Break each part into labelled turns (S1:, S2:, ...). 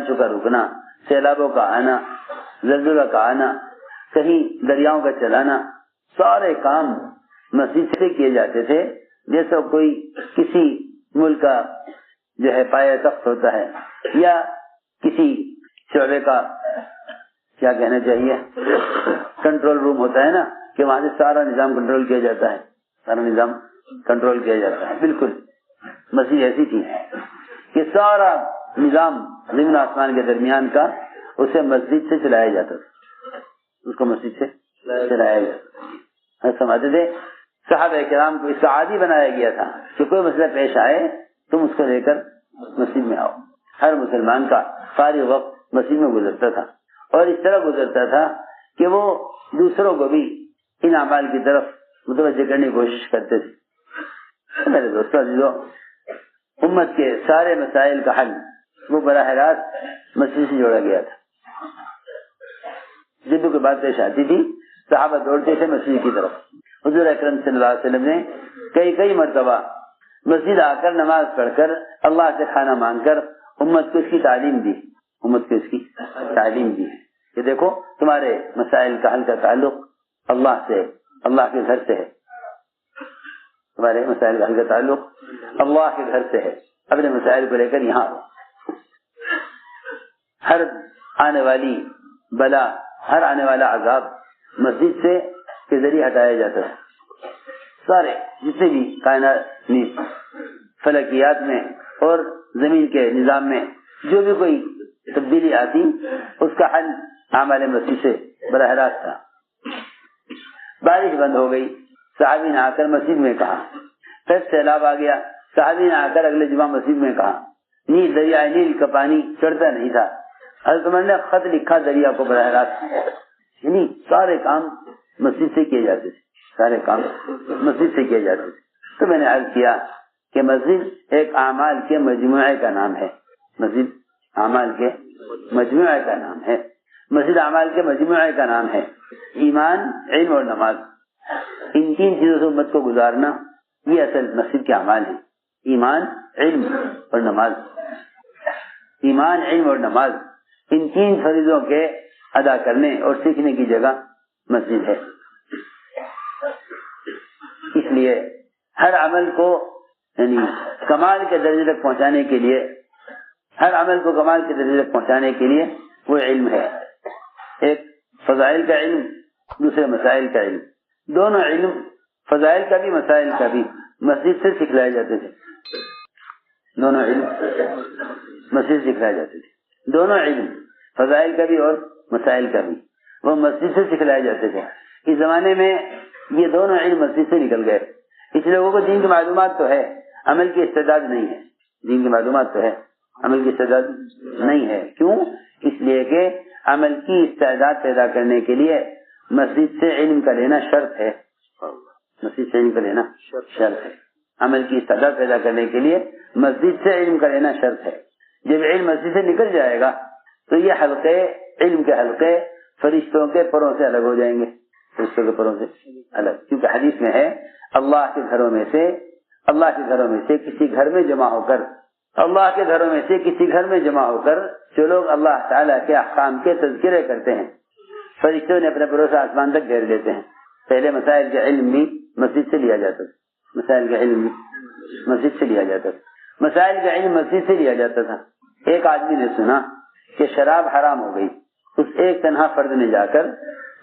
S1: بارشوں کا رکنا، سیلابوں کا آنا، زلزلہ کا آنا، کہیں دریاؤں کا چلانا، سارے کام مسجد سے کیے جاتے تھے. جیسا کوئی کسی ملک کا جو ہے پایہ تخت ہوتا ہے یا کسی شعبے کا کیا کہنا چاہیے کنٹرول روم ہوتا ہے نا، کہ وہاں سے سارا نظام کنٹرول کیا جاتا ہے، سارا نظام کنٹرول کیا جاتا ہے. بالکل مسجد ایسی تھی کہ سارا نظام زمین آسمان کے درمیان کا اسے مسجد سے چلایا جاتا تھا، اس کو مسجد سے چلایا جاتا. سمجھتے تھے صحابہ کرام کو اس کا عادی بنایا گیا تھا کہ کوئی مسئلہ پیش آئے تم اس کو لے کر مسجد میں آؤ. ہر مسلمان کا فارغ وقت مسجد میں گزرتا تھا، اور اس طرح گزرتا تھا کہ وہ دوسروں کو بھی ان اعمال کی طرف متوجہ کرنے کی کوشش کرتے تھے. میرے دوستوں عزیزوں، امت کے سارے مسائل کا حل وہ براہ راست مسجد سے جوڑا گیا تھا. جدوں کی بات پیش آتی تھی صحابہ دوڑتے تھے مسجد کی طرف. حضور اکرم صلی اللہ علیہ وسلم نے کئی مرتبہ مسجد آ کر نماز پڑھ کر اللہ سے کھانا مانگ کر امت کو اس کی تعلیم دی، امت کو اس کی تعلیم دی کہ دیکھو تمہارے مسائل کا حل کا تعلق اللہ سے، اللہ کے گھر سے ہے. تمہارے مسائل کا حل کا تعلق اللہ کے گھر سے ہے. اپنے مسائل کو لے کر یہاں ہر آنے والی بلا، ہر آنے والا عذاب مسجد سے کے ذریعے ہٹایا جاتا ہے. سارے جتنے بھی کائنات فلکیات میں اور زمین کے نظام میں جو بھی کوئی تبدیلی آتی اس کا حل اعمال مسجد سے براہ راست تھا. بارش بند ہو گئی، صحابی نے آ کر مسجد میں کہا. پھر سیلاب آ گیا، صحابی نے آ کر اگلے جمعہ مسجد میں کہا. نیل دریائے نیل کا پانی چڑھتا نہیں تھا، حضرت عمر نے خط لکھا دریا کو براہ راست. یعنی سارے کام مسجد سے کیے جاتے تھے، سارے کام مسجد سے کیے جاتے تھے. تو میں نے عرض کیا کہ مسجد ایک اعمال کے مجموعے کا نام ہے. مسجد اعمال کے مجموعے کا نام ہے. مسجد اعمال کے مجموعے کا نام ہے. ایمان، علم اور نماز، ان تین چیزوں سے امت کو گزارنا یہ اصل مسجد کے اعمال ہیں. ایمان، علم اور نماز. ایمان، علم اور نماز، ان تین فریضوں کے ادا کرنے اور سیکھنے کی جگہ مسجد ہے. اس لیے ہر عمل کو یعنی کمال کے درجے تک پہنچانے کے لیے، ہر عمل کو کمال کے درجے تک پہنچانے کے لیے وہ علم ہے. ایک فضائل کا علم، دوسرے مسائل کا علم. دونوں علم، فضائل کا بھی مسائل کا بھی، مسجد سے سکھلائے جاتے تھے. دونوں علم مسجد سے سکھلائے جاتے تھے. دونوں علم، فضائل کا بھی اور مسائل کا بھی، وہ مسجد سے سکھلائے جاتے تھے. اس زمانے میں یہ دونوں علم مسجد سے نکل گئے. اس لوگوں کو دین کی معلومات تو ہے، عمل کی استعداد نہیں ہے. دین کی معلومات تو ہے، عمل کی استعداد نہیں ہے. کیوں؟ اس لیے کہ عمل کی استعداد پیدا کرنے کے لیے مسجد سے علم کا لینا شرط ہے. مسجد سے علم کا لینا شرط ہے. عمل کی استعداد پیدا کرنے کے لیے مسجد سے علم کا لینا شرط ہے. جب علم مسجد سے نکل جائے گا تو یہ حلقے، علم کے حلقے فرشتوں کے پروں سے الگ ہو جائیں گے. فرشتوں کے پروں سے الگ، کیونکہ حدیث میں ہے اللہ کے گھروں میں سے کسی گھر میں جمع ہو کر، اللہ کے گھروں میں سے کسی گھر میں جمع ہو کر جو لوگ اللہ تعالیٰ کے احکام کے تذکرے کرتے ہیں، فرشتوں نے اپنے پروں سے آسمان تک گھیر لیتے ہیں. پہلے مسائل کا علم بھی مسجد سے لیا جاتا تھا. مسائل کا علم بھی مسجد سے لیا جاتا تھا. مسائل کا علم مسجد سے لیا جاتا تھا. ایک آدمی نے سنا کہ شراب حرام ہو گئی. اس ایک تنہا فرد نے جا کر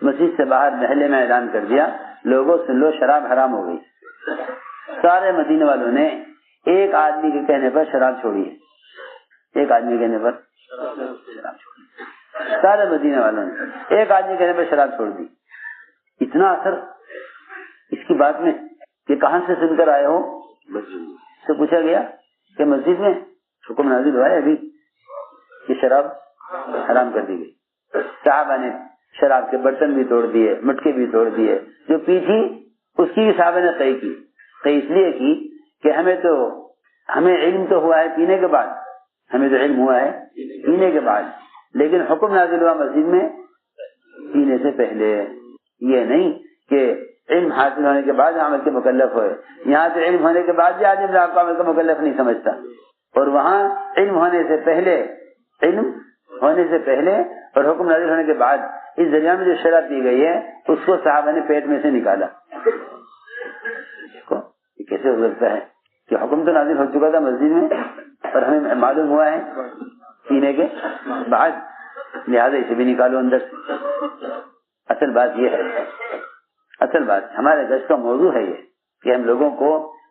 S1: مسجد سے باہر محلے میں اعلان کر دیا، لوگوں سن لو شراب حرام ہو گئی. سارے مدینے والوں نے ایک آدمی کے کہنے پر شراب چھوڑی ہے. ایک آدمی کے کہنے پر شراب چھوڑی. سارے مدینے والوں نے ایک آدمی کے کہنے پر شراب چھوڑ دی. اتنا اثر اس کی بات میں کہ کہاں سے سن کر آئے ہو. سے پوچھا گیا کہ مسجد میں حکم نازل ہوا ہے ابھی کہ شراب حرام کر دی گئی. صحابہ نے شراب کے برتن بھی توڑ دیے، مٹکے بھی توڑ دیے. جو پی تھی اس کی بھی صحابہ نے صحیح کی. صحیح اس لیے کی کہ ہمیں علم تو ہوا ہے پینے کے بعد، ہمیں تو علم ہوا ہے پینے کے بعد، لیکن حکم نازل ہوا مسجد میں پینے سے پہلے. یہ نہیں کہ علم حاصل ہونے کے بعد عمل کے مکلف ہوئے. یہاں تو علم ہونے کے بعد بھی آدمی آپ کو عمل کا مکلف نہیں سمجھتا، اور وہاں علم ہونے سے پہلے علم ہونے سے پہلے اور حکم نازل ہونے کے بعد اس درمیان میں جو شرح دی گئی ہے اس کو صحابہ نے پیٹ میں سے نکالا. دیکھو یہ کیسے ہو سکتا ہے کہ حکم تو نازل ہو چکا تھا مسجد میں اور ہمیں معلوم ہوا ہے سینے کے بعد، لہٰذا اسے بھی نکالو اندر سے. اصل بات یہ ہے، اصل بات ہمارے درس کا موضوع ہے یہ کہ ہم لوگوں کو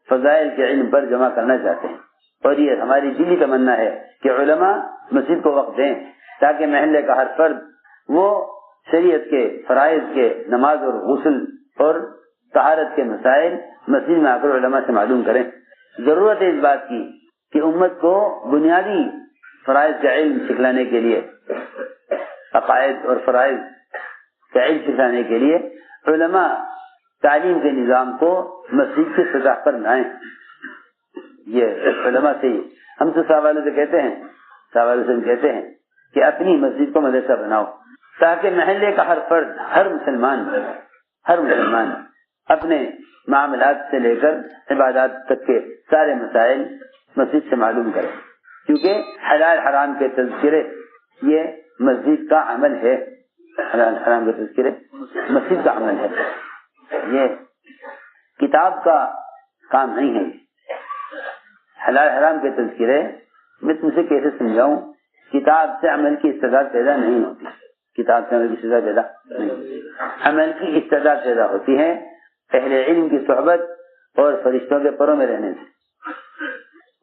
S1: فضائل کے علم پر جمع کرنا چاہتے ہیں، اور یہ ہماری دلی تمنا ہے کہ علماء مسجد کو وقت دیں تاکہ محلے کا ہر فرد وہ شریعت کے فرائض کے نماز اور غسل اور طہارت کے مسائل مسجد میں آ کر علماء سے معلوم کریں. ضرورت ہے اس بات کی کہ امت کو بنیادی فرائض کا علم سکھلانے کے لیے، عقائد اور فرائض کا علم سکھلانے کے لیے علماء تعلیم کے نظام کو مسجد کی سطح پر لائیں. یہ علماء سے ہم تو صاحب والوں سے کہتے ہیں، صاحب والوں سے کہتے ہیں کہ اپنی مسجد کو مدرسہ بناؤ تاکہ محلے کا ہر فرد، ہر مسلمان اپنے معاملات سے لے کر عبادات تک کے سارے مسائل مسجد سے معلوم کرے، کیونکہ حلال حرام کے تذکرے یہ مسجد کا عمل ہے. حلال حرام کے تذکرے مسجد کا عمل ہے، یہ کتاب کا کام نہیں ہے. حلال حرام کے تذکرے میں تم سے کیسے سمجھاؤں؟ کتاب سے عمل کی استعداد پیدا نہیں ہوتی، کتاب سے عمل کی استعداد پیدا نہیں، عمل کی استعداد پیدا ہوتی ہے اہل علم کی صحبت اور فرشتوں کے پروں میں رہنے سے،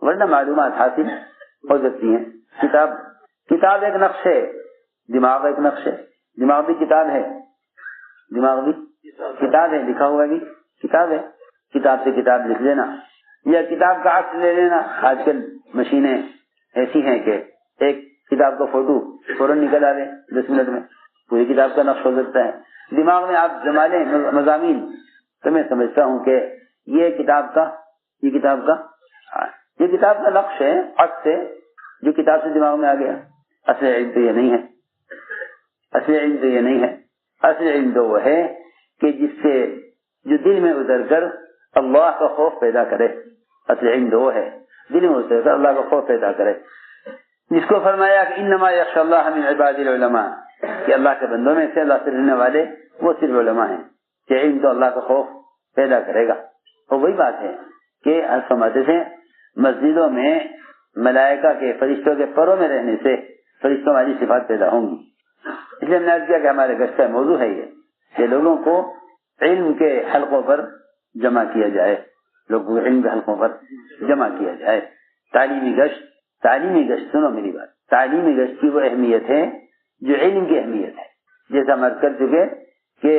S1: ورنہ معلومات حاصل ہو سکتی ہیں. کتاب ایک نقش ہے، دماغ ایک نقش ہے. دماغ بھی کتاب ہے، دماغ بھی کتاب ہے، لکھا ہوا بھی کتاب ہے. کتاب سے کتاب لکھ لینا یا کتاب کا عکس لے لینا. آج کل مشینیں ایسی ہیں کہ ایک کتاب کا فوٹو فوراً نکل آ رہے 10 منٹ میں، پوری کتاب کا نقش ہو سکتا ہے. دماغ میں آپ جما لیں مضامین تو میں سمجھتا ہوں کہ یہ کتاب کا نقش ہے، عکس ہے جو کتاب سے دماغ میں آ گیا. اصل علم تو یہ نہیں ہے، اصل علم تو وہ ہے کہ جس سے جو دل میں اتر کر اللہ کا خوف پیدا کرے. اصل علم تو وہ ہے دل میں اتر کر اللہ کا خوف پیدا کرے، جس کو فرمایا کہ انما یخشی اللہ من عباد العلماء، کہ اللہ کے بندوں میں سے اللہ سے ڈرنے والے وہ صرف علماء ہیں. کہ علم تو اللہ کا خوف پیدا کرے گا. اور وہی بات ہے کہ فرماتے تھے مسجدوں میں ملائکہ کے فرشتوں کے پروں میں رہنے سے فرشتوں والی صفات پیدا ہوں گی. اس لیے ہم نے عرض کیا کہ ہمارے گشت کا موضوع ہے یہ کہ لوگوں کو علم کے حلقوں پر جمع کیا جائے، لوگوں کو علم کے حلقوں پر جمع کیا جائے. تعلیمی گشت سنو میری بات، تعلیمی گشت کی وہ اہمیت ہے جو علم کی اہمیت ہے. جیسا ہم عرض کر چکے کہ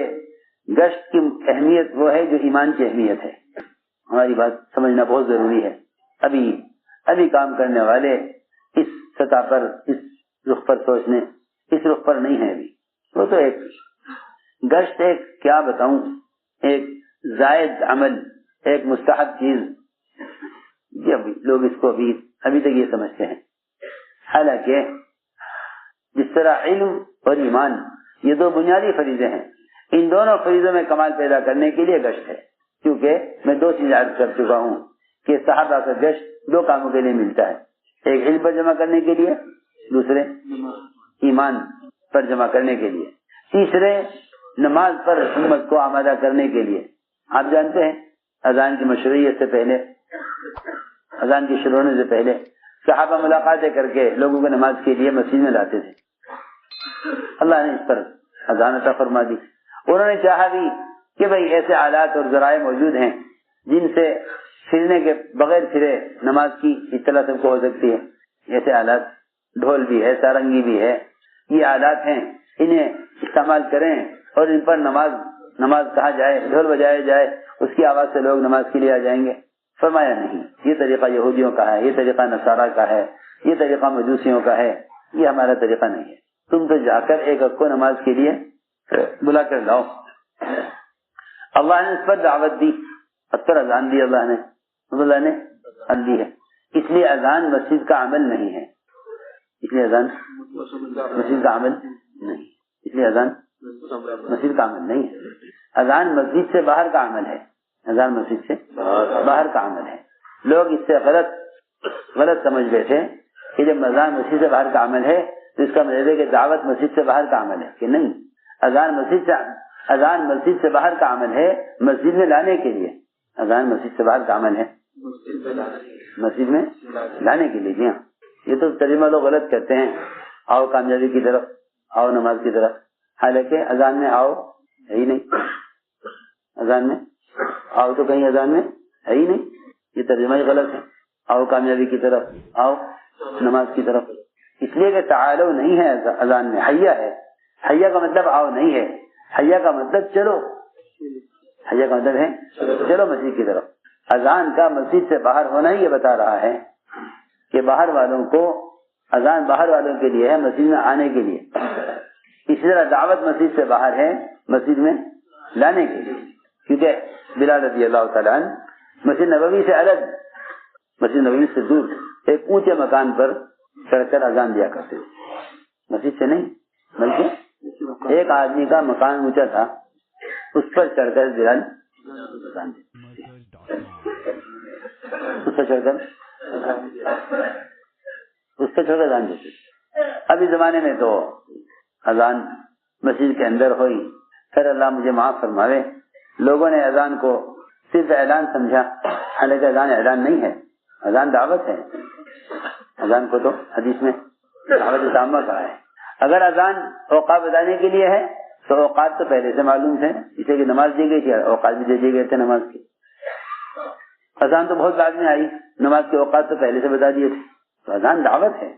S1: گشت کی اہمیت وہ ہے جو ایمان کی اہمیت ہے. ہماری بات سمجھنا بہت ضروری ہے. ابھی کام کرنے والے اس سطح پر، اس رخ پر سوچنے، اس رخ پر نہیں ہے. ابھی وہ تو ایک گشت، ایک کیا بتاؤں، ایک زائد عمل، ایک مستحب چیز، لوگ اس کو ابھی تک یہ سمجھتے ہیں. حالانکہ جس طرح علم اور ایمان یہ دو بنیادی فریضے ہیں، ان دونوں فریضوں میں کمال پیدا کرنے کے لیے گشت ہے. کیونکہ میں 2 چیزیں عرض کر چکا ہوں کہ صحابہ کا گشت 2 کاموں کے لیے ملتا ہے، ایک علم پر جمع کرنے کے لیے، دوسرے ایمان پر جمع کرنے کے لیے، تیسرے نماز پر امت کو آمادہ کرنے کے لیے. آپ جانتے ہیں اذان کی مشروعیت سے پہلے، اذان کی شروع ہونے سے پہلے صحابہ ملاقاتیں کر کے لوگوں کو نماز کے لیے مسجد میں لاتے تھے. اللہ نے اس پر اذان عطا فرما دی. انہوں نے چاہا بھی کہ بھئی ایسے آلات اور ذرائع موجود ہیں جن سے پھرنے کے بغیر پھرے نماز کی اطلاع سب کو ہو سکتی ہے. ایسے آلات، ڈھول بھی ہے، سارنگی بھی ہے، یہ آلات ہیں، انہیں استعمال کریں اور ان پر نماز کہا جائے، ڈھول بجایا جائے، اس کی آواز سے لوگ نماز کے لیے آ جائیں گے. فرمایا نہیں، یہ طریقہ یہودیوں کا ہے، یہ طریقہ نصارہ کا ہے، یہ طریقہ مجوسیوں کا ہے، یہ ہمارا طریقہ نہیں ہے. تم تو جا کر ایک کو نماز کے لیے بلا کر لاؤ. اللہ نے اس پر دعوت دی، اس پر اذان دی، اللہ نے دی ہے. اس لیے اذان مسجد کا عمل نہیں ہے، اس لیے اذان مسجد کا عمل نہیں، اس لیے اذان مسجد کا عمل نہیں ہے. اذان مسجد سے باہر کا عمل ہے، اذان مسجد سے باہر کا عمل ہے. لوگ اس سے غلط سمجھ بیٹھے کہ جب اذان مسجد سے باہر کا عمل ہے تو اس کا مطلب ہے کہ دعوت مسجد سے باہر کا عمل ہے کہ نہیں؟ اذان مسجد سے باہر کا عمل ہے، مسجد میں لانے کے لیے۔ اذان مسجد سے باہر کا عمل ہے، مسجد میں لانے کے لیے۔ جی ہاں، یہ تو ترجمہ لوگ غلط کرتے ہیں، آؤ کامیابی کی طرف، آؤ نماز کی طرف، حالانکہ اذان میں آؤ ہے ہی نہیں، اذان میں آؤ تو کہیں اذان میں ہے ہی نہیں، یہ ترجمہ ہی غلط ہے۔ آؤ کامیابی کی طرف، آؤ نماز کی طرف، اس لیے کہ تعالو نہیں ہے اذان میں، حیا ہے۔ حیا کا مطلب آؤ نہیں ہے، حیا کا مطلب چلو، حیا کا مطلب ہے چلو مسجد کی طرف۔ اذان کا مسجد سے باہر ہونا ہی یہ بتا رہا ہے کہ باہر والوں کو، اذان باہر والوں کے لیے ہے، مسجد میں آنے کے لیے۔ اسی طرح دعوت مسجد سے باہر ہے، مسجد میں لانے کے لیے، کیونکہ بلال رضی اللہ تعالیٰ عنہ مسجد نبوی سے الگ، مسجد نبوی سے دور ایک اونچے مکان پر چڑھ کر اذان دیا کرتے تھے، مسجد سے نہیں بلکہ ایک آدمی کا مکان اونچا تھا، اس پر چڑھ کر بلال اذان دیتے، اس پر چڑھ کر اذان دیتے۔ ابھی زمانے میں تو اذان مسجد کے اندر ہوئی، پھر اللہ مجھے معاف فرماوے، لوگوں نے اذان کو صرف اعلان سمجھا، حالانکہ اذان اعلان نہیں ہے، اذان دعوت ہے۔ اذان کو تو حدیث میں دعوت تامہ کہا ہے۔ اگر اذان اوقات بتانے کے لیے ہے تو اوقات تو پہلے سے معلوم تھے، اسے کہ نماز دی گئی تھی، اوقات بھی دے دیے گئے تھے نماز کے۔ اذان تو بہت بعد میں آئی، نماز کے اوقات تو پہلے سے بتا دیے تھے، تو اذان دعوت ہے،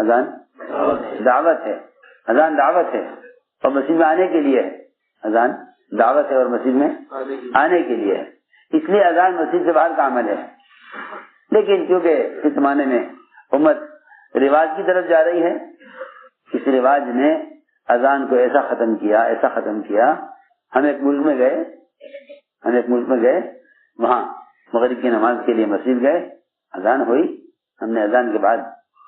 S1: اذان دعوت ہے، اذان دعوت ہے اور مسجد میں آنے کے لیے ہے، اذان دعوت ہے اور مسجد میں آنے کے لیے ہے، اس لیے اذان مسجد سے باہر کا عمل ہے۔ لیکن کیونکہ اس زمانے میں امت رواج کی طرف جا رہی ہے، اس رواج نے اذان کو ایسا ختم کیا، ہم ایک ملک میں گئے، وہاں مغرب کی نماز کے لیے مسجد گئے، اذان ہوئی، ہم نے اذان کے بعد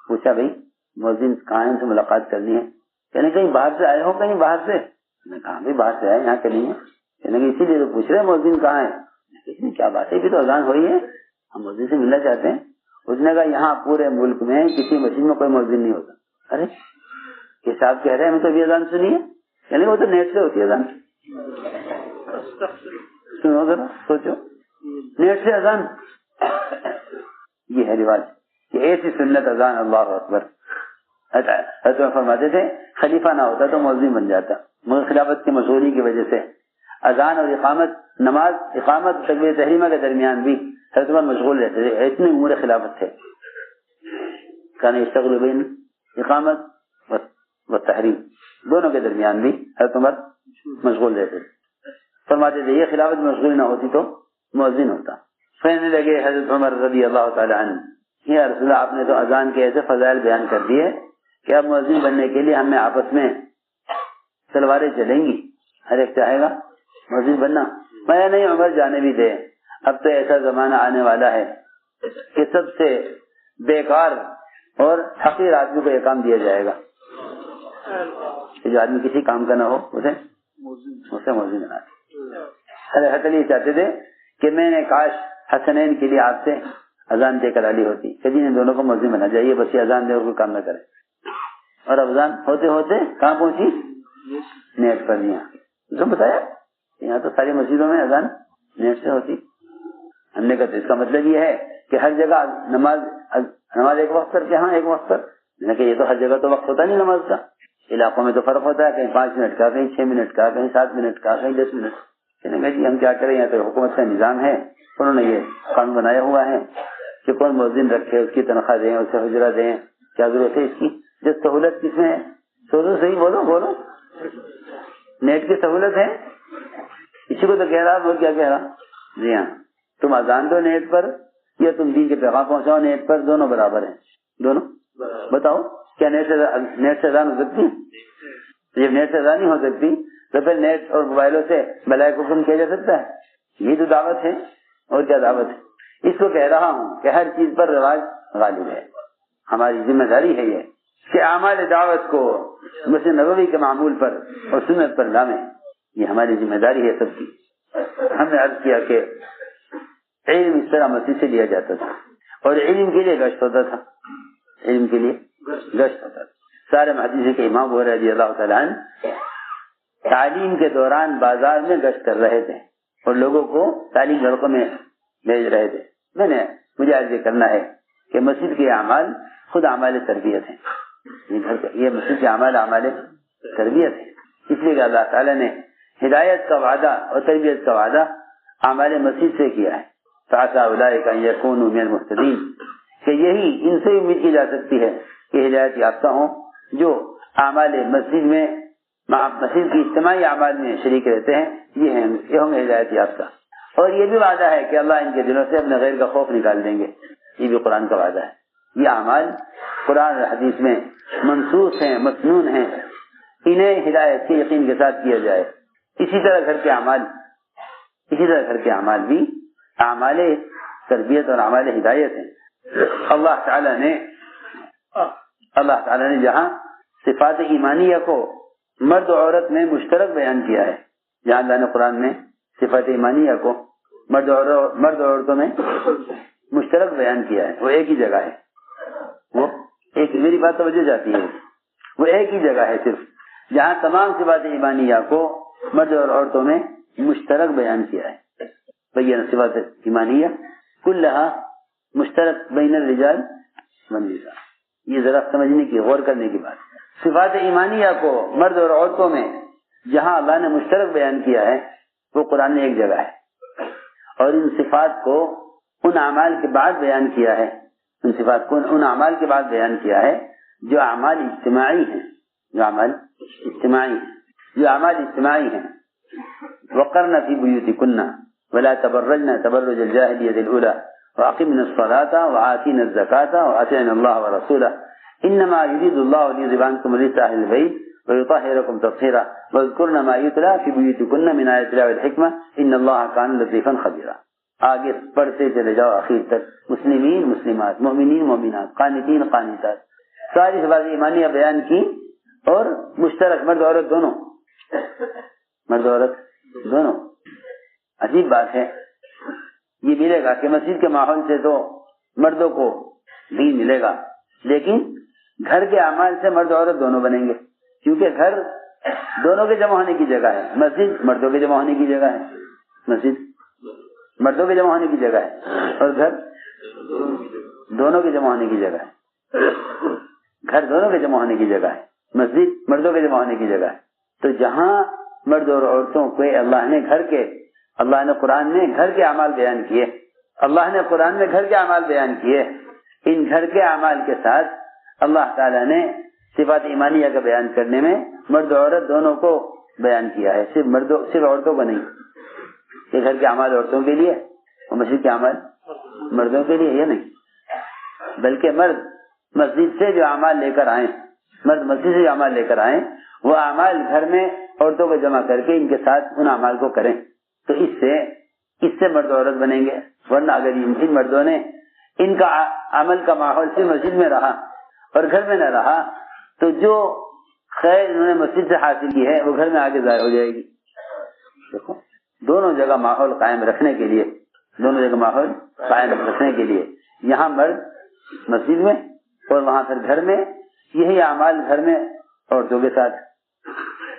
S1: پوچھا بھائی مؤذن کہاں ہے، ان سے ملاقات کرنی ہے، کہنے کہیں باہر سے آئے ہو، کہیں باہر سے؟ میں نے کہا بھی باہر سے آئے، یہاں کے نہیں ہے، کہنے کہ اسی لیے تو پوچھ رہے مؤذن کہاں ہے، کیا بات ہے، بھی تو اذان ہوئی ہے، ہم مؤذن سے ملنا چاہتے ہیں۔ اس نے کہا یہاں پورے ملک میں کسی مسجد میں کوئی مؤذن نہیں ہوتا۔ ارے یہ صاحب کہہ رہے ہیں ہمیں تو ابھی اذان سنی ہے، یعنی وہ تو نیٹ سے ہوتی ہے اذان، سنو ذرا سوچو، نیٹ سے اذان، یہ ہے رواج، یہ ایسی سنت اذان، اللہ اکبر۔ حضرت فرماتے تھے خلیفہ نہ ہوتا تو مؤذن بن جاتا، مگر خلافت کی مشغولی کی وجہ سے اذان اور اقامت تکبیر تحریمہ کے درمیان بھی حضرت عمر مشغول رہتے تھے، اتنے امور خلافت تھے، کان یشتغل بین اقامت و تحریم، دونوں کے درمیان بھی حضرت عمر مشغول رہتے تھے۔ فرماتے تھے یہ خلافت مشغول نہ ہوتی تو مؤذن ہوتا۔ کہنے لگے حضرت عمر رضی اللہ تعالی عنہ، یا رسول اللہ آپ نے تو اذان کے ایسے فضائل بیان کر دیے کہ اب مؤذن بننے کے لیے ہمیں آپس میں تلواریں چلیں گی، ہر ایک چاہے گا مؤذن بننا۔ میں نہیں عمر جانے بھی دے، اب تو ایسا زمانہ آنے والا ہے کہ سب سے بیکار اور حقیر آدمی کو یہ کام دیا جائے گا کہ جو آدمی کسی کام کا نہ ہو اسے مؤذن بنا دے۔ حضرت علی چاہتے تھے کہ میں نے کاش حسنین کے لیے آپ سے اذان دے کر علی ہوتی، کبھی نے دونوں کو مؤذن بنا جائیے، بس یہ اذان دے اور کوئی کام نہ کرے۔ اور اذان ہوتے ہوتے کہاں پہنچی؟ نیٹ پر۔ یہاں بتایا یہاں تو ساری مسجدوں میں اذان نیٹ سے ہوتی۔ ہم نے کہا اس کا مطلب یہ ہے کہ ہر جگہ نماز ایک وقت پر، کہاں ایک وقت پر، کہ یہ تو ہر جگہ تو وقت ہوتا نہیں نماز کا، علاقوں میں تو فرق ہوتا ہے، کہیں 5 منٹ کا، کہیں 6 منٹ کا، کہیں 7 منٹ کا، کہیں 10 منٹ۔ کہنے کہ جی ہم کیا کریں، یہاں تو حکومت کا نظام ہے، انہوں نے یہ قانون بنایا ہوا ہے کہ کون مؤذن رکھے، اس کی تنخواہ دیں، اسے حجرہ دیں، کیا ضرورت ہے اس کی؟ جو سہولت کس میں ہے؟ سوچو صحیح، بولو نیٹ کی سہولت ہے، اسی کو تو کہہ رہا، وہ کیا کہہ رہا؟ جی ہاں، تم اذان دو نیٹ پر یا تم دین کے پیغام پہنچاؤ نیٹ پر، دونوں برابر ہیں، دونوں۔ بتاؤ کیا نیٹ سے اذان ہو سکتی ہے؟ جب نیٹ سے اذان نہیں ہو سکتی تو پھر نیٹ اور موبائلوں سے بلائے کو حکم کیا جا سکتا ہے؟ یہ تو دعوت ہے، اور کیا دعوت ہے؟ اس کو کہہ رہا ہوں کہ ہر چیز پر رواج غالب ہے، ہماری ذمہ داری ہے یہ کہ اعمال دعوت کو مسجد نبوی کے معمول پر اور سنت پر لائیں، یہ ہماری ذمہ داری ہے سب کی۔ ہم نے عرض کیا کہ علم اس طرح مسجد سے لیا جاتا تھا، اور علم کے لیے گشت ہوتا تھا، علم کے لیے گشت ہوتا تھا۔ سارے محدثین کے امام ابو رضی اللہ تعالیٰ عنہ تعلیم کے دوران بازار میں گشت کر رہے تھے اور لوگوں کو تعلیم حلقوں میں بھیج رہے تھے. مجھے عرض کرنا ہے کہ مسجد کے اعمال خود اعمال تربیت ہیں. یہ مسجد کے اعمال تربیت ہے. اس لیے کہ اللہ تعالیٰ نے ہدایت کا وعدہ اور تربیت کا وعدہ اعمال مسجد سے کیا ہے. فَعَسَىٰ أُولَٰئِكَ أَن يَكُونُوا مِنَ الْمُهْتَدِينَ کہ یہی ان سے امید کی جا سکتی ہے کہ ہدایت یافتہ ہوں جو اعمال مسجد میں مسجد کی اجتماعی اعمال میں شریک رہتے ہیں. یہ ہوں گے ہدایت یافتہ. اور یہ بھی وعدہ ہے کہ اللہ ان کے دلوں سے اپنے غیر کا خوف نکال دیں گے. یہ بھی قرآن کا وعدہ ہے. یہ اعمال قرآن اور حدیث میں منسوخ ہیں، مسنون ہیں. انہیں ہدایت کے یقین کے ساتھ کیا جائے. اسی طرح گھر کے اعمال بھی اعمال تربیت اور اعمال ہدایت ہیں. اللہ تعالی نے جہاں صفات ایمانیہ کو مرد و عورت میں مشترک بیان کیا ہے، جہاں اللہ نے قرآن میں صفات ایمانیہ کو مرد و عورتوں میں مشترک بیان کیا ہے، وہ ایک ہی جگہ ہے. وہ ایک، میری بات توجہ جاتی ہے، وہ ایک ہی جگہ ہے صرف جہاں تمام صفات ایمانیہ کو مرد اور عورتوں میں مشترک بیان کیا ہے. بین صفات ایمانیہ کلھا مشترک بین الرجال والنساء. یہ ذرا سمجھنے کی، غور کرنے کی بات. صفات ایمانیہ کو مرد اور عورتوں میں جہاں اللہ نے مشترک بیان کیا ہے وہ قرآن میں ایک جگہ ہے. اور ان صفات کو ان اعمال کے بعد بیان کیا ہے، ان صفات کو ان اعمال کے بعد بیان کیا ہے جو اعمال اجتماعی ہیں. وقرن فی بیوتکن ولا تبرجن تبرج الجاہلیۃ الاولی واقمنا الصلاۃ وآتینا الزکاۃ واطعنا اللہ ورسولہ انما یرید اللہ لیذهب عنکم الرجس اہل البیت ویطہرکم تطہیرا واذکرن ما یتلی فی بیوتکن من آیات اللہ والحکمہ ان اللہ کان لطیفا خبیرا. آگے پڑھتے چلے جاؤ آخر تک. مسلمین مسلمات، مومنین مومنات، قانتین قانتات، ساری صفات ایمانیہ بیان کی. اور مشترک مرد عورت دونوں. عجیب بات ہے. یہ ملے گا کہ مسجد کے ماحول سے تو مردوں کو دین ملے گا، لیکن گھر کے اعمال سے مرد عورت دونوں بنیں گے، کیونکہ گھر دونوں کے جمع ہونے کی جگہ ہے، مسجد مردوں کے جمع ہونے کی جگہ ہے. مسجد مردوں کے جمع ہونے کی جگہ ہے اور گھر دونوں کے جمع ہونے کی جگہ ہے. گھر دونوں کے جمع ہونے کی جگہ ہے، مسجد مردوں کے جمع ہونے کی جگہ ہے. تو جہاں مرد اور عورتوں کو اللہ نے قرآن میں گھر کے اعمال بیان کیے، ان گھر کے اعمال کے ساتھ اللہ تعالیٰ نے صفات ایمانیہ کا بیان کرنے میں مرد و عورت دونوں کو بیان کیا ہے. صرف عورتوں کو نہیں. یہ گھر کے اعمال عورتوں کے لیے اور مسجد کے اعمال مردوں کے لیے، یہ نہیں، بلکہ مرد مسجد سے جو اعمال لے کر آئیں وہ اعمال گھر میں عورتوں کو جمع کر کے ان کے ساتھ ان اعمال کو کریں. تو اس سے مرد عورت بنیں گے. ورنہ اگر ان مردوں نے ان کا عمل کا ماحول صرف مسجد میں رہا اور گھر میں نہ رہا تو جو خیر انہوں نے مسجد سے حاصل کی ہے وہ گھر میں آگے ضائع ہو جائے گی. دیکھو، دونوں جگہ ماحول قائم رکھنے کے لیے یہاں مرد مسجد میں اور وہاں پھر گھر میں یہی اعمال گھر میں عورتوں کے ساتھ،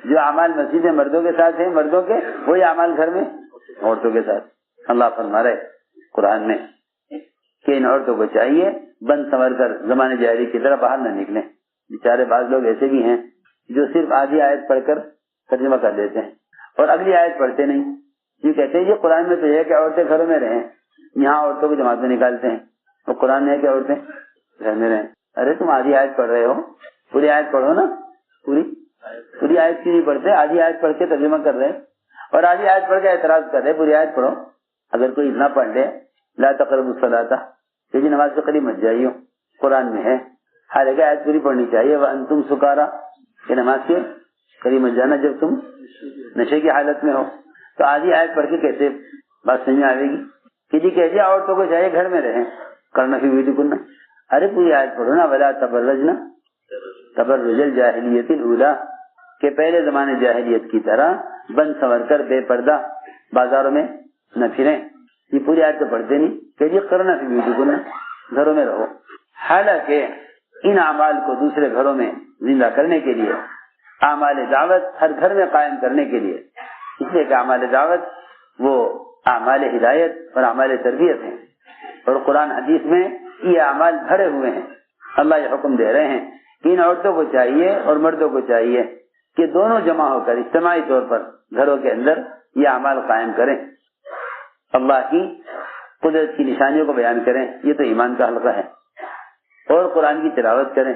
S1: جو اعمال مسجد میں مردوں کے ساتھ ہیں مردوں کے، وہی اعمال گھر میں عورتوں کے ساتھ. اللہ فرما رہے قرآن میں کہ ان عورتوں کو چاہیے بند سنور کر زمانے جاہلی کی طرح باہر نہ نکلیں. بیچارے بعض لوگ ایسے بھی ہیں جو صرف آدھی آیت پڑھ کر ترجمہ کر دیتے ہیں اور اگلی آیت پڑھتے نہیں. یہ کہتے ہیں یہ قرآن میں تو یہ ہے کہ عورتیں گھروں میں رہیں، یہاں عورتوں کو جماعت میں نکالتے ہیں. اور قرآن میں ہے کہ عورتیں گھر میں رہیں. ارے تم آدھی آیت پڑھ رہے ہو، پوری آیت پڑھو نا. پوری آیت کیوں نہیں پڑھتے؟ آدھی آیت پڑھ کے ترجمہ کر رہے اور آدھی آیت پڑھ کے اعتراض کر رہے. پوری آیت پڑھو. اگر کوئی اتنا پڑھ لے لا تقربوا الصلاۃ، کہ نماز سے قریب مت جائیے، قرآن میں ہے. حالانکہ آیت پوری پڑھنی چاہیے. وانتم سکارا، کہ نماز کے قریب مت جانا جب تم نشے کی حالت میں ہو. تو آدھی آیت پڑھ کے کیسے بات سمجھ میں آئے گی کہ جی کہہ دیا عورتوں کو چاہیے گھر میں رہیں، کرنا فی بیوتکن. ارے پوری آیت پڑھو نا. ولا تبرجنا تبرج الجاہلیۃ الاولی، کہ پہلے زمانے جاہلیت کی طرح بند سنور کر بے پردہ بازاروں میں نہ پھریں. یہ پوری آیت تو پڑھتے نہیں کہ جی کرنا فی بیوتکن، گھروں میں رہو. حالانکہ ان اعمال کو دوسرے گھروں میں زندہ کرنے کے لیے، اعمال دعوت ہر گھر میں قائم کرنے کے لیے، اس لیے کہ اعمال دعوت وہ اعمال ہدایت اور اعمال تربیت ہیں، اور قرآن حدیث میں یہ اعمال بھرے ہوئے ہیں۔ اللہ یہ حکم دے رہے ہیں کہ ان عورتوں کو چاہیے اور مردوں کو چاہیے کہ دونوں جمع ہو کر اجتماعی طور پر گھروں کے اندر یہ اعمال قائم کریں، اللہ کی قدرت کی نشانیوں کو بیان کریں، یہ تو ایمان کا حلقہ ہے، اور قرآن کی تلاوت کریں،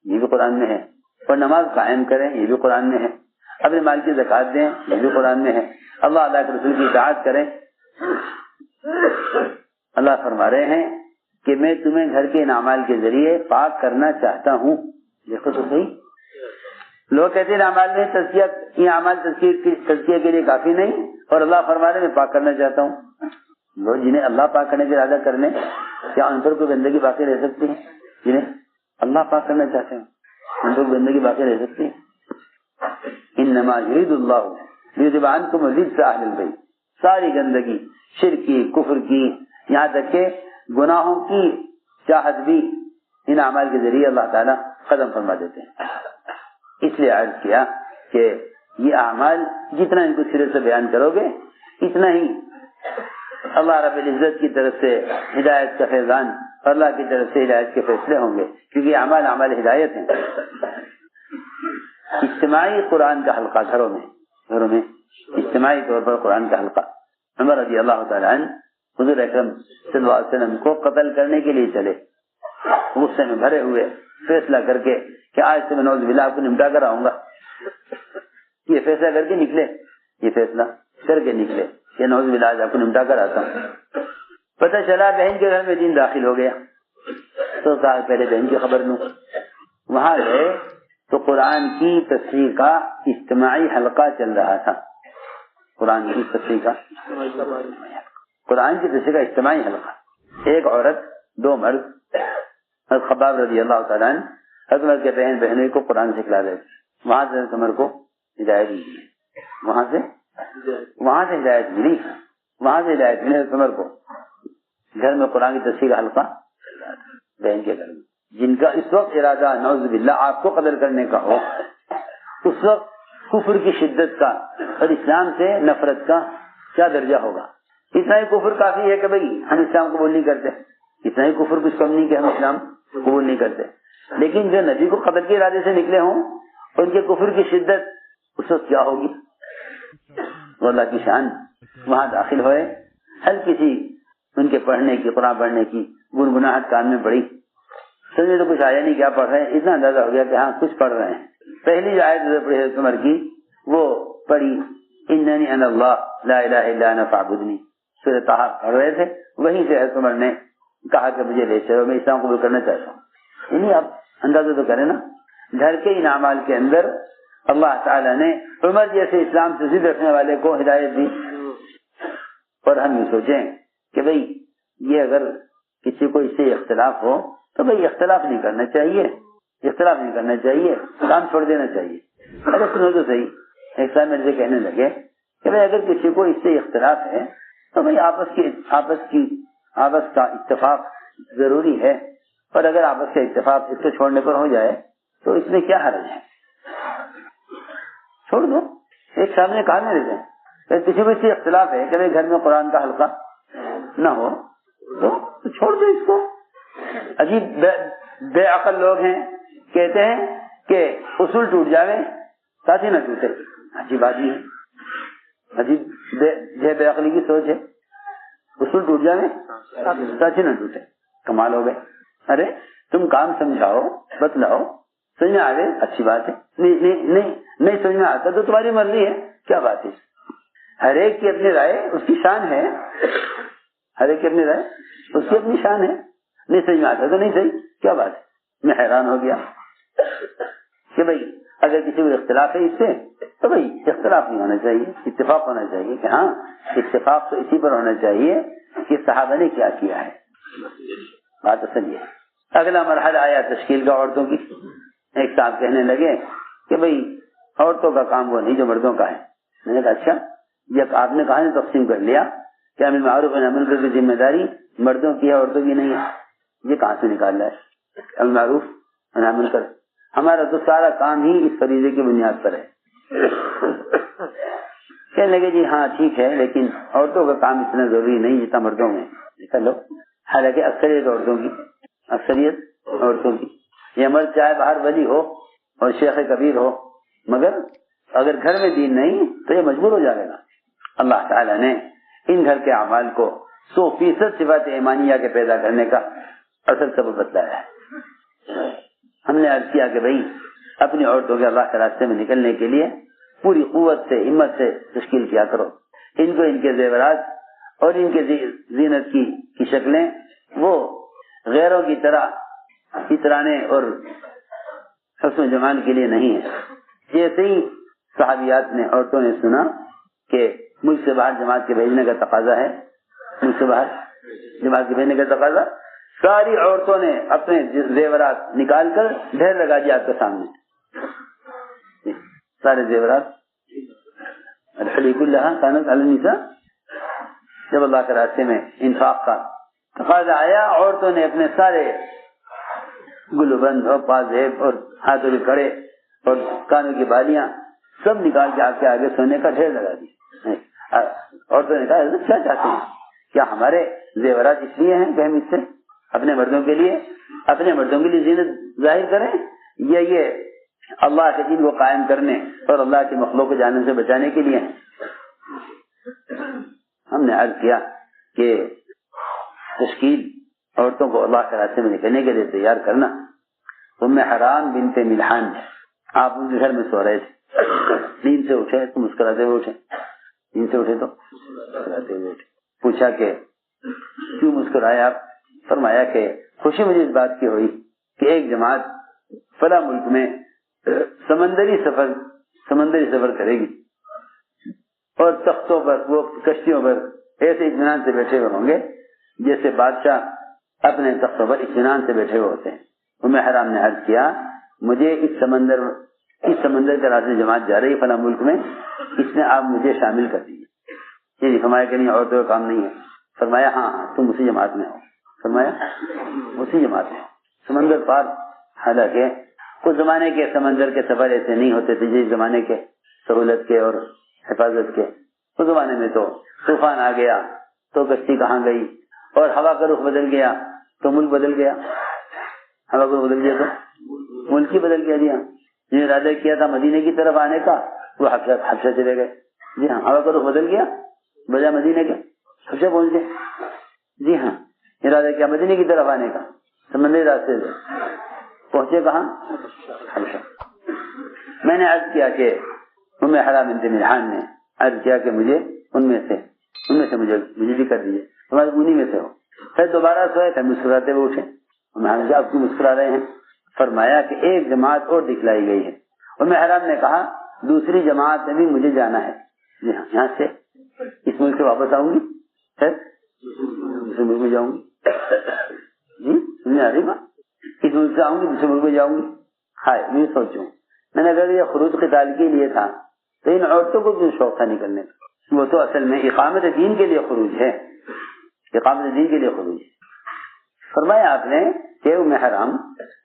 S1: یہ بھی قرآن میں ہے، اور نماز قائم کریں، یہ بھی قرآن میں ہے، اپنے مال کی زکات دیں، یہ بھی قرآن میں ہے، اللہ کے رسول کی اطاعت کریں۔ اللہ فرما رہے ہیں کہ میں تمہیں گھر کے ان اعمال کے ذریعے پاک کرنا چاہتا ہوں۔ دیکھو تو صحیح، لوگ کہتے ہیں اعمال میں تزکیہ، یہ اعمال تزکیہ کے لیے کافی نہیں، اور اللہ فرما رہے میں پاک کرنا چاہتا ہوں۔ لوگ جنہیں اللہ پاک کرنے کا ارادہ کر لیں، کیا ان پر کوئی گندگی باقی رہ سکتی ہے؟ جنہیں اللہ پاک کرنا چاہتے ہیں ان پر گندگی باقی رہ سکتی ہے؟ انما یرید اللہ لیذهب عنکم الرجس اہل البیت، ساری گندگی شرک کی، کفر کی، یہاں تک کہ گناہوں کی چاہت بھی ان اعمال کے ذریعے اللہ تعالیٰ ختم فرما دیتے ہیں۔ اس لیے عرض کیا کہ یہ اعمال جتنا ان کو سرے سے بیان کرو گے اتنا ہی اللہ رب العزت کی طرف سے ہدایت کا فیضان اور اللہ کی طرف سے ہدایت کے فیصلے ہوں گے، کیونکہ اعمال اعمال ہدایت ہیں۔ اجتماعی قرآن کا حلقہ گھروں میں اجتماعی طور پر قرآن کا حلقہ۔ عمر رضی اللہ تعالیٰ عنہ حضور اکرم صلی اللہ علیہ وسلم کو قتل کرنے کے لیے چلے، غصے میں بھرے ہوئے، فیصلہ کر کے کہ آج سے میں نعوذ باللہ آپ کو نمٹا کر آؤں گا۔ یہ فیصلہ کر کے نکلے کہ نعوذ باللہ آج آپ کو نمٹا کر آتا ہوں۔ پتہ چلا بہن کے گھر میں دین داخل ہو گیا، تو کہا پہلے بہن کی خبر لوں۔ وہاں گئے تو قرآن کی تفسیر کا اجتماعی حلقہ چل رہا تھا، قرآن کی تفسیر کا اجتماعی حلقہ، ایک عورت دو مرد، حضرت خباب رضی اللہ تعالیٰ عنہ حضرت عمر کے بہنوئی کو قرآن سکھلا رہے تھے۔ وہاں سے حضرت عمر کو ہدایت ملی، وہاں سے ہدایت ملی حضرت عمر کو۔ گھر میں قرآن کی تفسیر کا حلقہ بہن کے گھر میں، جن کا اس وقت ارادہ نعوذ باللہ آپ کو قتل کرنے کا ہو، اس وقت کفر کی شدت کا اور اسلام سے نفرت کا کیا درجہ ہوگا؟ اتنا ہی کفر کافی ہے کہ بھئی ہم اسلام قبول نہیں کرتے، اتنا ہی کفر کچھ کم نہیں کہ ہم اسلام قبول نہیں کرتے، لیکن جو نبی کو قتل کے ارادے سے نکلے ہوں ان کے کفر کی شدت اس وقت کیا ہوگی؟ وہ اللہ کی شان وہاں داخل ہوئے، ہلکی سی ان کے پڑھنے کی، قرآن پڑھنے کی گنگناہٹ کان میں پڑی، سمجھے تو کچھ آیا نہیں کیا پڑھ رہے ہیں، اتنا اندازہ ہو گیا کہ ہاں کچھ پڑھ رہے ہیں۔ پہلی جو آیت پڑھی حضرت عمر کی وہ پڑھی اننی انا اللہ لا الہ الا انا فاعبدنی، سورہ طٰہٰ پڑھ رہے تھے، وہیں سے حضرت عمر نے کہا کہ مجھے لے چلو، میں اسلام قبول کرنا چاہتا ہوں۔ یعنی آپ اندازہ تو کریں نا، گھر کے ان اعمال کے اندر اللہ تعالیٰ نے عمر جیسے اسلام سے ضد رکھنے والے کو ہدایت دی۔ اور ہم یہ سوچیں کہ بھئی یہ اگر کسی کو اس سے اختلاف ہو تو بھئی اختلاف نہیں کرنا چاہیے، کام چھوڑ دینا چاہیے۔ اگر سنو تو صحیح، ایک صاحب میرے سے کہنے لگے کہ بھئی اگر کسی کو اس سے اختلاف ہے تو بھئی آپس کا اتفاق ضروری ہے، اور اگر آپس کا اتفاق اس کو چھوڑنے پر ہو جائے تو اس میں کیا حرج ہے، چھوڑ دو۔ ایک صاحب نے کہا میرے سے کہ کسی کو اس سے اختلاف ہے کہ بھئی گھر میں قرآن کا حلقہ نہ ہو تو چھوڑ دو اس کو۔ عجیب بے عقل لوگ ہیں، کہتے ہیں کہ اصول ٹوٹ جاوے ساتھی نہ ٹوٹے۔ عجیب آدمی ہے، عجیب بے عقلی کی سوچ ہے، اصول ٹوٹ جاوے ساتھی نہ ٹوٹے، کمال ہو گئے۔ ارے تم کام سمجھاؤ، بتلاؤ، سمجھ میں آ گئے اچھی بات ہے، نہیں سمجھ میں آتا تو تمہاری مرضی ہے، کیا بات ہے۔ ہر ایک کی اپنی رائے، اس کی شان ہے، ہر ایک کی اپنی رائے، اس کی اپنی شان ہے، نہیں سمجھ میں آتا تو نہیں صحیح، کیا بات ہے۔ میں حیران ہو گیا کہ بھئی اگر کسی کو اختلاف ہے اس سے تو بھئی اختلاف نہیں ہونا چاہیے، اتفاق ہونا چاہیے کہ ہاں اتفاق تو اسی پر ہونا چاہیے کہ صحابہ نے کیا کیا ہے، بات اصل یہ ہے۔ اگلا مرحلہ آیا تشکیل کا عورتوں کی۔ ایک صاحب کہنے لگے کہ بھئی عورتوں کا کام وہ نہیں جو مردوں کا ہے۔ میں نے کہا اچھا، جب آپ نے کہا تقسیم کر لیا کہ امر معروف و نہی عن منکر کی ذمہ داری مردوں کی ہے عورتوں کی نہیں ہے، یہ کہاں سے نکال رہا ہے؟ امر معروف و نہی عن منکر ہمارا تو سارا کام ہی اس فریضے کی بنیاد پر ہے. کہنے لگے جی ہاں ٹھیک ہے، لیکن عورتوں کا کام اتنا ضروری نہیں جتنا مردوں میں. کر لو، حالانکہ اکثریت عورتوں کی یہ مرد چاہے باہر ولی ہو اور شیخ کبیر ہو، مگر اگر گھر میں دین نہیں تو یہ مجبور ہو جائے گا. اللہ تعالیٰ نے ان گھر کے اعمال کو 100% صفات ایمانیہ کے پیدا کرنے کا اصل سبب بتلایا ہے. ہم نے عرض کیا کہ بھائی اپنی عورتوں کے اللہ کے راستے میں نکلنے کے لیے پوری قوت سے، ہمت سے تشکیل کیا کرو. ان کو ان کے زیورات اور ان کے زینت کی شکلیں وہ غیروں کی طرح اترانے اور حسن و جمال کے لیے نہیں ہے. جیسے ہی صحابیات نے، عورتوں نے سنا کہ ملک سے باہر جماعت کے بھیجنے کا تقاضا ہے، ملک سے باہر جماعت کے بھیجنے کا تقاضا، ساری عورتوں نے اپنے زیورات نکال کر ڈھیر لگا دیا آپ کے سامنے. سارے زیورات الحلیق اللہ کانت علی النساء. جب اللہ کے راستے میں انفاق کا تقاضا آیا، عورتوں نے اپنے سارے گلوبند اور پازیب اور ہاتھوں کے کڑے اور کانوں کی بالیاں سب نکال کے آپ کے آگے سونے کا ڈھیر لگا دی. عورتوں نے کہا کیا چاہتے ہیں؟ کیا ہمارے زیورات اس لیے ہیں کہ ہم اس سے اپنے مردوں کے لیے زینت ظاہر کریں، یا یہ اللہ کے دین کو قائم کرنے اور اللہ کی مخلوق کو جاننے سے بچانے کے لیے ہیں؟ ہم نے عرض کیا کہ تشکیل عورتوں کو اللہ کے راستے میں نکلنے کے لیے تیار کرنا. ام حرام بنت ملحان، آپ ان کے گھر میں سو رہے تھے، نیند سے اٹھے تو مسکراتے ہوئے اٹھے، نیند سے اٹھے تو مسکراتے ہوئے اٹھے. پوچھا کہ کیوں مسکرائے آپ؟ فرمایا کہ خوشی مجھے اس بات کی ہوئی کہ ایک جماعت فلاں ملک میں سمندری سفر کرے گی اور تختوں پر، وہ کشتیوں پر ایسے اطمینان سے بیٹھے ہوئے ہوں گے جیسے بادشاہ اپنے تختوں پر اطمینان سے بیٹھے ہوئے ہوتے ہیں. ام حرام نے عرض کیا مجھے اس سمندر کے راستے جماعت جا رہی فلاں ملک میں، اس میں آپ مجھے شامل کر دیجیے. فرمایا کہ نہیں عورتوں کا کام نہیں ہے. فرمایا ہاں تم اسی جماعت میں ہو. فرمایا اسی جماعت میں سمندر پار. حالانکہ اس زمانے کے سمندر کے سفر ایسے نہیں ہوتے تھے جس زمانے کے سہولت کے اور حفاظت کے. اس زمانے میں تو طوفان آ گیا تو کشتی کہاں گئی، اور ہوا کا رخ بدل گیا تو ملک بدل گیا. ہوا کا رخ بدل گیا تو ملک ہی بدل گیا. جی ہاں، جنہیں ارادہ کیا تھا مدینے کی طرف آنے کا وہ حبشہ چلے گئے. جی ہاں، ہوا کا رخ بدل گیا، بجائے مدینے کے حبشہ پہنچ گئے. جی ہاں، ارادہ کیا مدینے کی طرف آنے کا، سمندری راستے سے پہنچے کہاں؟ حبشہ. میں نے عرض کیا کہ ام حرام بنت ملحان نے عرض کیا کہ مجھے ان میں سے مجھے بھی کر دیجیے، تمہارے انہی میں سے ہو. پھر دوبارہ سوئے تھے، مسکراتے ہوئے اٹھے. آپ کیوں مسکرا رہے ہیں؟ فرمایا کہ ایک جماعت اور دکھلائی گئی ہے. ام حرام نے کہا دوسری جماعت میں بھی مجھے جانا ہے. جی ہاں، یہاں سے اس ملک سے واپس آؤں گی، پھر دوسرے ملک میں جاؤں گی. جی سمجھ آ رہی بات؟ اس ملک سے آؤں گی دوسرے ملک میں جاؤں گی. ہائے میں سوچوں، میں نے اگر یہ خروج قتال کے لیے تھا تو ان عورتوں کو کیوں شوق تھا نکلنے کا؟ وہ تو اصل میں اقامت دین کے لیے خروج ہے، اقامت دین کے لیے خروج ہے. فرمایا آپ نے کہ ام حرام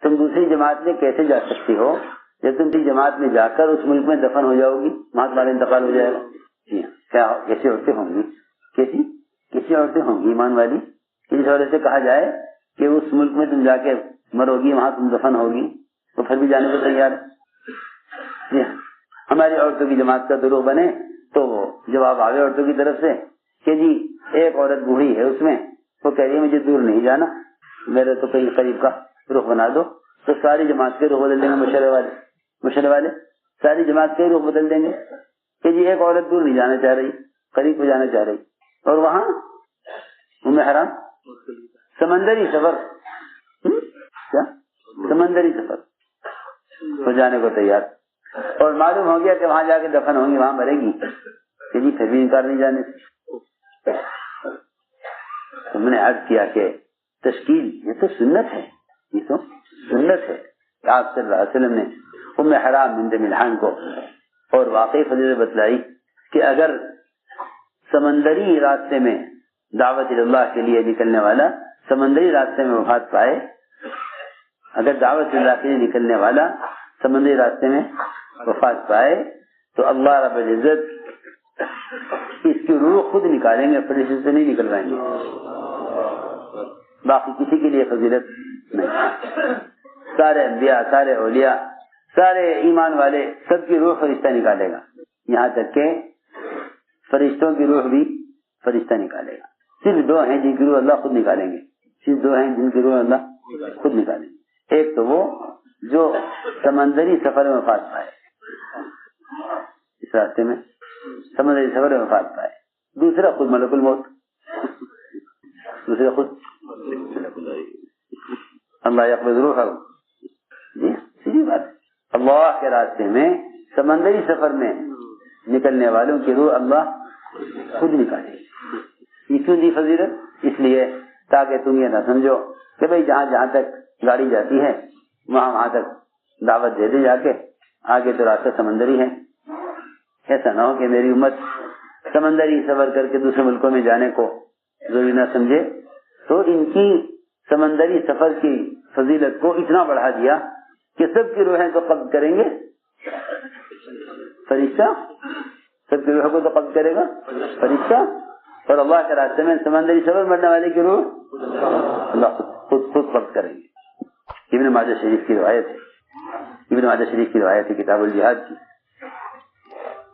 S1: تم دوسری جماعت میں کیسے جا سکتی ہو جب تم جماعت میں جا کر اس ملک میں دفن ہو جاؤ گی، وہاں تمہارا انتقال ہو جائے گا. جی ہاں، کیا کیسی عورتیں ہوں گی، کیسی عورتیں ہوں گی ایمان والی، اس وجہ سے کہا جائے کہ اس ملک میں تم جا کے مرو گی، وہاں تم دفن ہوگی، تو پھر بھی جانے کو تیار ہے. جی ہاں، ہماری عورتوں کی جماعت کا دروغ بنے تو وہ جواب آگے عورتوں کی طرف سے کہ جی ایک عورت بوڑھی ہے اس میں، وہ کہہ رہی ہے مجھے دور نہیں جانا، میرے تو کہیں قریب کا رخ بنا دو. تو ساری جماعت کے رخ بدل دیں گے، مشرے والے ساری جماعت کے رخ بدل دیں گے کہ جی ایک عورت دور نہیں جانا چاہ رہی، قریب کو جانا چاہ رہی. اور وہاں ام حرام سمندری سفر ہو جانے کو تیار، اور معلوم ہو گیا کہ وہاں جا کے دفن ہوں گی، وہاں مرے گی، کہ جی پھر بھی انکار نہیں جانے سے. تم نے عرض کیا کہ تشکیل یہ تو سنت ہے، یہ تو سنت ہے. آپ صلی اللہ علیہ وسلم نے ام حرام بنت ملحان کو اور واقعی فضیلت بتلائی کہ اگر سمندری راستے میں دعوت اللہ کے لیے نکلنے والا سمندری راستے میں وفات پائے، اگر دعوت اللہ کے لیے نکلنے والا سمندری راستے میں وفات پائے تو اللہ رب العزت اس کی روح خود نکالیں گے، فرشتے سے نہیں نکلوائیں گے، باقی کسی کے لیے فضیلت نہیں۔ سارے انبیاء، سارے اولیاء، سارے ایمان والے، سب کی روح فرشتہ نکالے گا، یہاں تک کہ فرشتوں کی روح بھی فرشتہ نکالے گا۔ صرف دو ہیں جن کی روح اللہ خود نکالیں گے، صرف دو ہیں جن کی روح اللہ خود نکالیں گے۔ ایک تو وہ جو سمندری سفر میں وفات پائے، اس راستے میں سمندری سفر میں وفات پائے، دوسرا خود ملک الموت، دوسرا خود اللہ یقبض روح، جی سیدھی بات ہے۔ اللہ کے راستے میں سمندری سفر میں نکلنے والوں کی روح اللہ خود نکالے۔ یہ کیوں دی فضیلت؟ اس لیے تاکہ تم یہ نہ سمجھو کہ بھئی جہاں جہاں تک گاڑی جاتی ہے وہاں تک دعوت دے دے جا کے، آگے تو راستہ سمندری ہے۔ ایسا نہ ہو کہ میری امت سمندری سفر کر کے دوسرے ملکوں میں جانے کو ضروری نہ سمجھے، تو ان کی سمندری سفر کی فضیلت کو اتنا بڑھا دیا کہ سب کی روحیں تو قبض کریں گے فرشتہ، سب کی روحوں کو تو قبض کرے گا فرشتہ، اور اللہ کے راستے میں سمندری سفر مرنے والے کی روح اللہ خود قبض کریں گے۔ ابن ماجہ شریف کی روایت ہے، ابن ماجہ شریف کی روایت ہے کتاب الجہاد کی،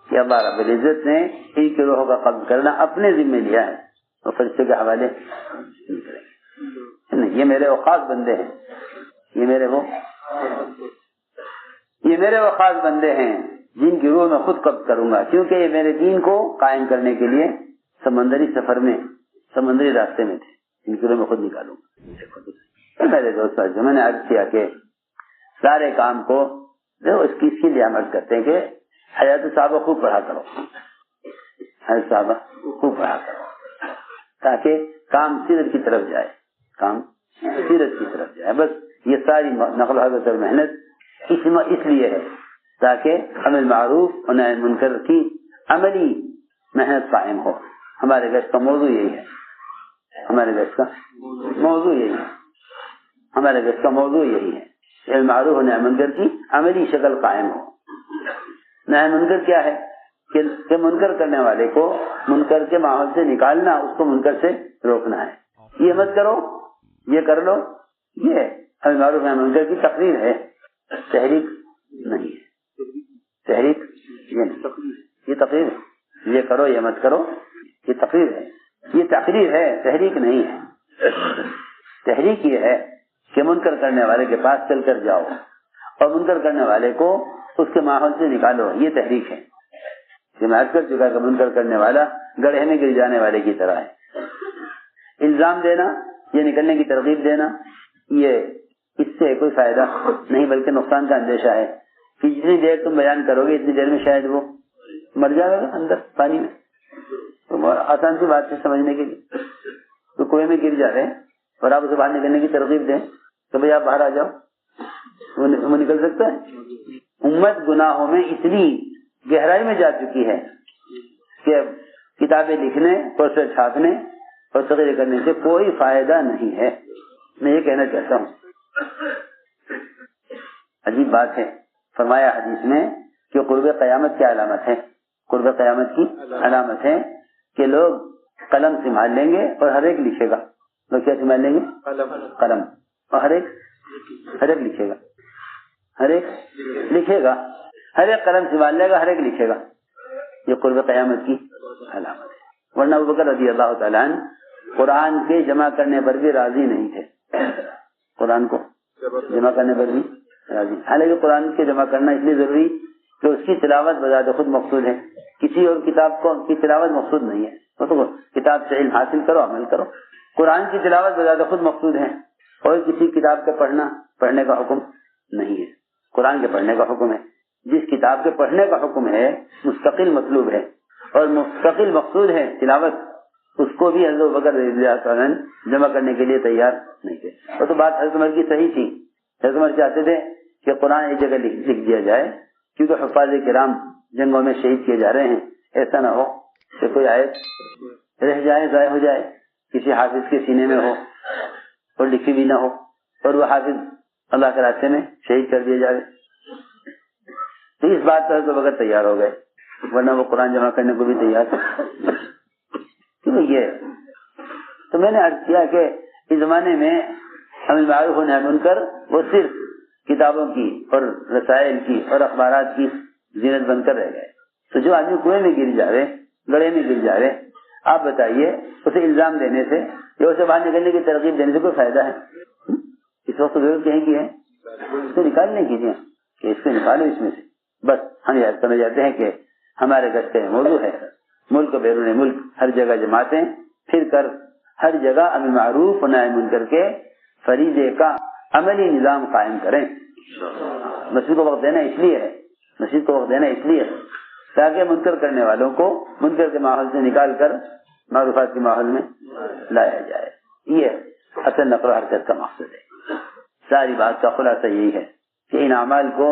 S1: کہ اللہ رب العزت نے ان کی روحوں کا قبض کرنا اپنے ذمہ لیا ہے، اور فرشتے کے حوالے نہیں کریں گے۔ یہ میرے وہ خاص بندے ہیں، یہ میرے وہ خاص بندے ہیں جن کی روح میں خود قبض کروں گا، کیونکہ یہ میرے دین کو قائم کرنے کے لیے سمندری سفر میں، سمندری راستے میں تھے، ان کی روح میں خود نکالوں گا۔ میرے دوست جو میں نے عرض کیا کہ سارے کام کو اس کے لیے عمل کرتے ہیں کہ حیات صحابہ خوب پڑھا کرو، حیات صحابہ خوب پڑھا کرو، تاکہ کام سیرت کی طرف جائے، کام سیرت کی طرف جائے۔ بس یہ ساری نقل و حرکت اور محنت اس لیے ہے تاکہ امر معروف اور نہی منکر کی عملی محنت قائم ہو۔ ہمارے گھر کا موضوع یہی ہے، ہمارے گھر کا موضوع یہی ہے، ہمارے گھر کا موضوع یہی ہے، امر معروف اور نہی منکر کی عملی شکل قائم ہو۔ نہی منکر کیا ہے کہ منکر کرنے والے کو منکر کے ماحول سے نکالنا، اس کو منکر سے روکنا ہے۔ یہ مت کرو، یہ کر لو، یہ امر معروف نہی منکر کی تقریر ہے، تحریک نہیں ہے، تحریک یہ نہیں، یہ تقریر ہے، یہ کرو یہ مت کرو، یہ تقریر ہے، یہ تقریر ہے، تحریک نہیں ہے۔ تحریک یہ ہے کہ منکر کرنے والے کے پاس چل کر جاؤ اور منکر کرنے والے کو اس کے ماحول سے نکالو، یہ تحریک ہے۔ کہ میں عرض کر چکا کہ منکر کرنے والا گڑھے میں گر جانے والے کی طرح ہے۔ الزام دینا یا نکلنے کی ترغیب دینا، یہ اس سے کوئی فائدہ نہیں بلکہ نقصان کا اندیشہ ہے کہ جتنی دیر تم بیان کرو گے اتنی دیر میں شاید وہ مر جائے گا اندر پانی میں۔ تو آسان سی بات ہے سمجھنے کے لیے، تو کنویں میں گر جا رہے ہیں اور آپ اسے باہر نکلنے کی ترغیب دیں کہ بھائی آپ باہر آ جاؤ، وہ نکل سکتا ہے؟ امت گناہوں میں اتنی گہرائی میں جا چکی ہے کہ کتابیں لکھنے، پوسٹر چھاپنے اور تقریر کرنے سے کوئی فائدہ نہیں ہے۔ میں یہ کہنا چاہتا ہوں، عجیب بات ہے، فرمایا حدیث میں کہ قرب قیامت کی علامت ہے، قرب قیامت کی علامت ہے کہ لوگ قلم سنبھال لیں گے اور ہر ایک لکھے گا۔ لوگ کیا سنبھال لیں گے؟ قلم، اور ہر ایک لکھے گا، ہر ایک لکھے گا، ہر ایک قلم سنبھال لے گا، ہر ایک لکھے گا۔ یہ قرب قیامت کی علامت ہے۔ ورنہ ابوبکر رضی اللہ تعالیٰ عنہ قرآن کے جمع کرنے پر بھی راضی نہیں تھے، قرآن کو جمع کرنے پر بھی راضی۔ حالانکہ قرآن کے جمع کرنا اس لیے ضروری کہ اس کی تلاوت بذات خود مقصود ہے، کسی اور کتاب کی تلاوت مقصود نہیں ہے۔ تو کتاب سے علم حاصل کرو، عمل کرو۔ قرآن کی تلاوت بذات خود مقصود ہے، اور کسی کتاب کے پڑھنے کا حکم نہیں ہے، قرآن کے پڑھنے کا حکم ہے۔ جس کتاب کے پڑھنے کا حکم ہے مستقل مطلوب ہے اور مستقل مقصود ہے تلاوت، اس کو بھی حضرت ابوبکر رضی اللہ تعالیٰ عنہ جمع کرنے کے لیے تیار نہیں تھے۔ اور تو بات حضرت عمر کی صحیح تھی، حضرت عمر چاہتے تھے کہ قرآن ایک جگہ لکھ دیا جائے، کیونکہ حفاظ کرام جنگوں میں شہید کیے جا رہے ہیں، ایسا نہ ہو کہ کوئی آیت رہ جائے، ضائع ہو جائے، کسی حافظ کے سینے میں ہو اور لکھی بھی نہ ہو اور وہ حافظ اللہ کے راستے میں شہید کر دیا جائے۔ تو اس بات پر تو وقت تیار ہو گئے، ورنہ وہ قرآن جمع کرنے کو بھی تیار تھے. کیوں یہ تو میں نے عرض کیا کہ اس زمانے میں امر بالمعروف و نہی عن المنکر وہ صرف کتابوں کی اور رسائل کی اور اخبارات کی زینت بن کر رہ گئے. تو جو آدمی کنویں میں گر جا رہے، گڑھے میں گر جا رہے، آپ بتائیے اسے الزام دینے سے یا اسے باہر نکلنے کی ترغیب دینے سے کوئی فائدہ ہے؟ اس وقت ضرورت کہیں کی ہے اس کو نکالنے کی ہے کہ اس کو نکالو اس میں سے. بس ہم یاد کرنا چاہتے ہیں کہ ہمارے گشت میں موضوع ہے ملک و بیرون ملک ہر جگہ جماعتیں پھر کر ہر جگہ امر معروف و نہی عن منکر کے فریضے کا عملی نظام قائم کریں. مسجد کو وقت دینا اس لیے ہے، مسجد کو وقت دینا اس لیے ہے تاکہ منکر کرنے والوں کو منکر کے ماحول سے نکال کر معروفات کے ماحول میں لایا جائے. یہ اصل نقل و حرکت کا مقصد ہے. ساری بات کا خلاصہ یہی ہے کہ ان اعمال کو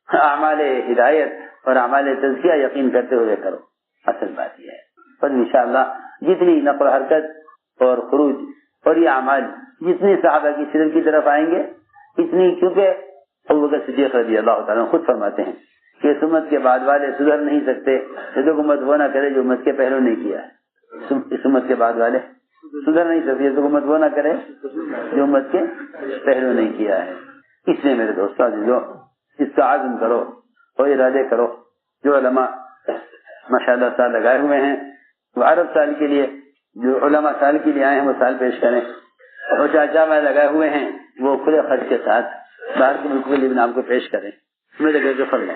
S1: اعمال ہدایت اور اعمال تزکیہ یقین کرتے ہوئے کرو. اصل بات یہ ہے. اور انشاءاللہ جتنی نقل و حرکت اور خروج اور یہ اعمال جتنی صحابہ کی سیرت کی طرف آئیں گے اتنی، کیونکہ ابوبکر صدیق رضی اللہ تعالیٰ خود فرماتے ہیں کہ اس امت کے بعد والے سدھر نہیں سکتے جب امت وہ نہ کرے جو امت کے پہلو نہیں کیا ہے. اس امت کے بعد والے سدھر نہیں سکتے جب امت وہ نہ کرے جو امت کے پہلو نہیں کیا ہے. اس لیے میرے دوستوں عزیزو اس کا عزم کرو اور ارادے کرو. جو علماء ماشاءاللہ سال لگائے ہوئے ہیں وہ عرب سال کے لیے، جو علماء سال کے لیے آئے ہیں وہ سال پیش کریں، اور چاچا میں لگائے ہوئے ہیں وہ کھلے خرچ کے ساتھ باہر کے ملک کے لیے نام کو پیش کریں. میرے گھر کے فرما